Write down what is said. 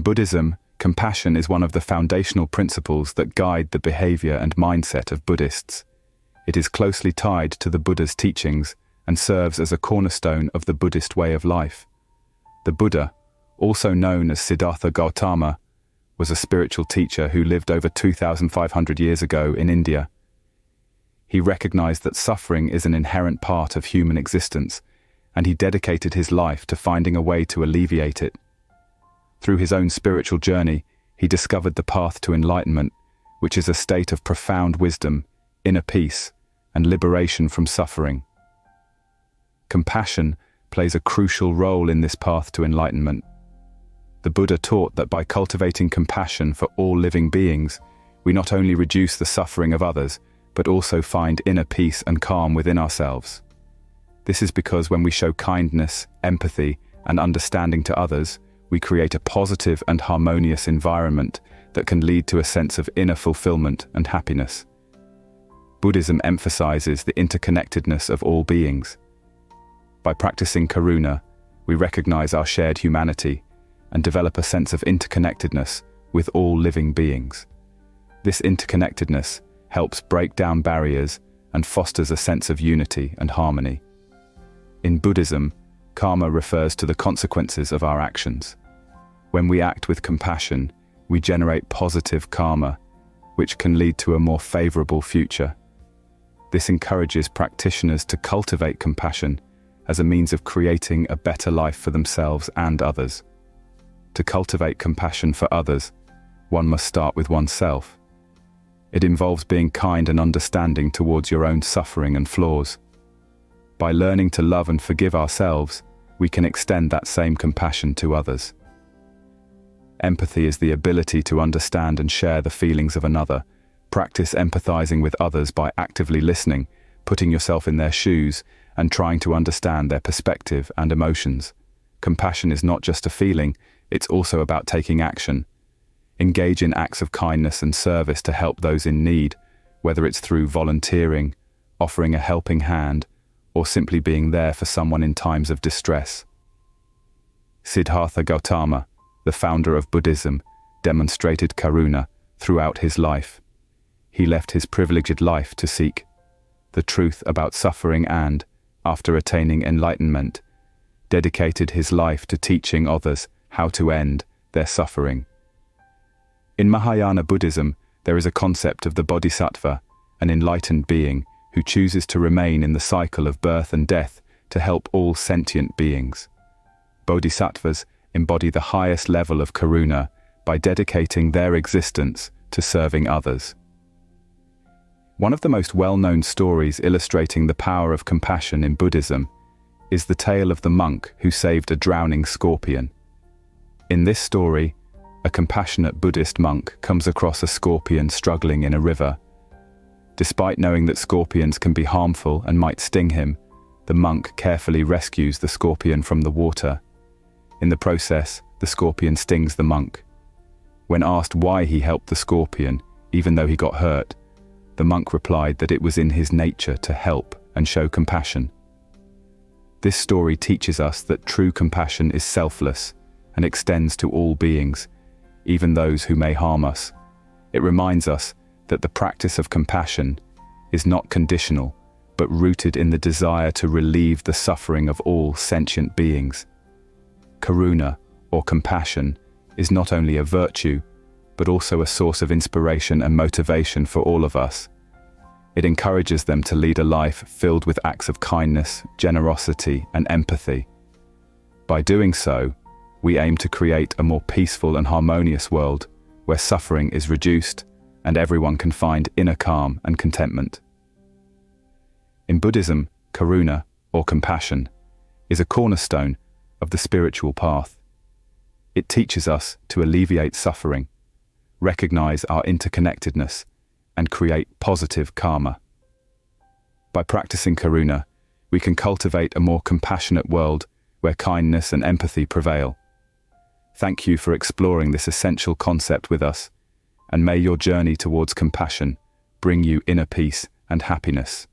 Buddhism, compassion is one of the foundational principles that guide the behavior and mindset of Buddhists. It is closely tied to the Buddha's teachings and serves as a cornerstone of the Buddhist way of life. The Buddha, also known as Siddhartha Gautama, was a spiritual teacher who lived over 2,500 years ago in India. He recognized that suffering is an inherent part of human existence, and he dedicated his life to finding a way to alleviate it. Through his own spiritual journey, he discovered the path to enlightenment, which is a state of profound wisdom, inner peace, and liberation from suffering. Compassion plays a crucial role in this path to enlightenment. The Buddha taught that by cultivating compassion for all living beings, we not only reduce the suffering of others, but also find inner peace and calm within ourselves. This is because when we show kindness, empathy, and understanding to others, we create a positive and harmonious environment that can lead to a sense of inner fulfillment and happiness. Buddhism emphasizes the interconnectedness of all beings. By practicing karuna, we recognize our shared humanity and develop a sense of interconnectedness with all living beings. This interconnectedness helps break down barriers and fosters a sense of unity and harmony. In Buddhism, karma refers to the consequences of our actions. When we act with compassion, we generate positive karma, which can lead to a more favorable future. This encourages practitioners to cultivate compassion as a means of creating a better life for themselves and others. To cultivate compassion for others, one must start with oneself. It involves being kind and understanding towards your own suffering and flaws. By learning to love and forgive ourselves, we can extend that same compassion to others. Empathy is the ability to understand and share the feelings of another. Practice empathizing with others by actively listening, putting yourself in their shoes, and trying to understand their perspective and emotions. Compassion is not just a feeling, it's also about taking action. Engage in acts of kindness and service to help those in need, whether it's through volunteering, offering a helping hand, or simply being there for someone in times of distress. Siddhartha Gautama, the founder of Buddhism, demonstrated karuna throughout his life. He left his privileged life to seek the truth about suffering and, after attaining enlightenment, dedicated his life to teaching others how to end their suffering. In Mahayana Buddhism, there is a concept of the bodhisattva, an enlightened being who chooses to remain in the cycle of birth and death to help all sentient beings. Bodhisattvas embody the highest level of karuna by dedicating their existence to serving others. One of the most well-known stories illustrating the power of compassion in Buddhism is the tale of the monk who saved a drowning scorpion. In this story, a compassionate Buddhist monk comes across a scorpion struggling in a river. Despite knowing that scorpions can be harmful and might sting him, the monk carefully rescues the scorpion from the water. In the process, the scorpion stings the monk. When asked why he helped the scorpion, even though he got hurt, the monk replied that it was in his nature to help and show compassion. This story teaches us that true compassion is selfless and extends to all beings, even those who may harm us. It reminds us that the practice of compassion is not conditional, but rooted in the desire to relieve the suffering of all sentient beings. Karuna, or compassion, is not only a virtue, but also a source of inspiration and motivation for all of us. It encourages them to lead a life filled with acts of kindness, generosity, and empathy. By doing so, we aim to create a more peaceful and harmonious world where suffering is reduced and everyone can find inner calm and contentment. In Buddhism, karuna, or compassion, is a cornerstone of the spiritual path. It teaches us to alleviate suffering, recognize our interconnectedness, and create positive karma. By practicing karuna, we can cultivate a more compassionate world where kindness and empathy prevail. Thank you for exploring this essential concept with us, and may your journey towards compassion bring you inner peace and happiness.